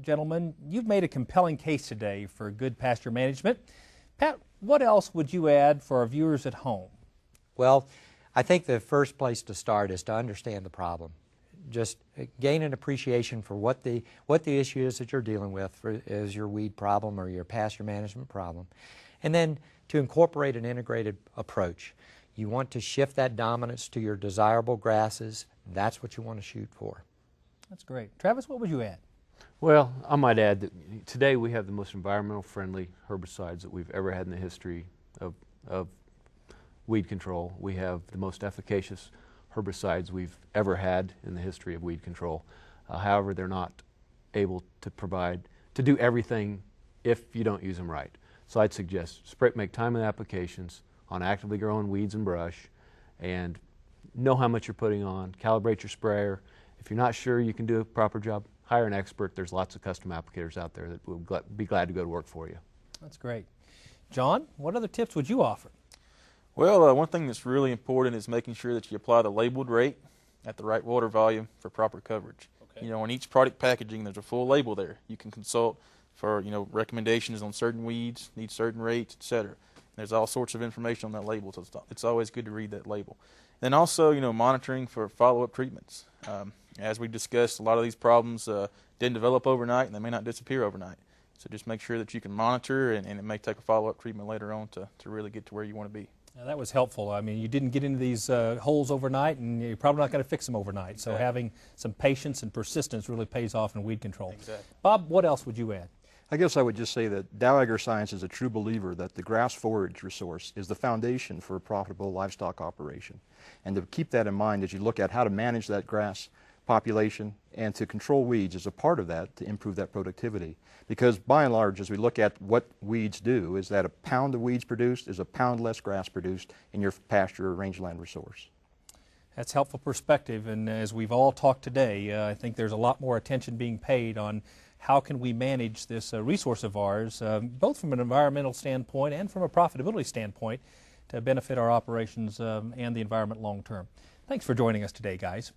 Gentlemen, you've made a compelling case today for good pasture management. Pat, what else would you add for our viewers at home? Well, I think the first place to start is to understand the problem. Just gain an appreciation for what the issue is that you're dealing with as your weed problem or your pasture management problem. And then to incorporate an integrated approach. You want to shift that dominance to your desirable grasses. That's what you want to shoot for. That's great. Travis, what would you add? Well, I might add that today we have the most environmental friendly herbicides that we've ever had in the history of weed control. We have the most efficacious herbicides we've ever had in the history of weed control. However, they're not able to do everything if you don't use them right. So I'd suggest make time of applications on actively growing weeds and brush, and know how much you're putting on. Calibrate your sprayer. If you're not sure you can do a proper job, hire an expert. There's lots of custom applicators out there that will be glad to go to work for you. That's great. John, what other tips would you offer? Well, one thing that's really important is making sure that you apply the labeled rate at the right water volume for proper coverage. Okay. On each product packaging, there's a full label there. You can consult for recommendations on certain weeds, need certain rates, etc. There's all sorts of information on that label, so it's always good to read that label. Then also, monitoring for follow-up treatments. As we discussed, a lot of these problems didn't develop overnight, and they may not disappear overnight. So just make sure that you can monitor, and it may take a follow-up treatment later on to really get to where you want to be. Now, that was helpful. I mean, you didn't get into these holes overnight, and you're probably not going to fix them overnight. Exactly. So having some patience and persistence really pays off in weed control. Exactly. Bob, what else would you add? I guess I would just say that Dow AgriScience is a true believer that the grass forage resource is the foundation for a profitable livestock operation. And to keep that in mind as you look at how to manage that grass population and to control weeds is a part of that to improve that productivity. Because by and large, as we look at what weeds do, is that a pound of weeds produced is a pound less grass produced in your pasture or rangeland resource. That's helpful perspective, and as we've all talked today, I think there's a lot more attention being paid on how can we manage this resource of ours, both from an environmental standpoint and from a profitability standpoint, to benefit our operations and the environment long term. Thanks for joining us today, guys.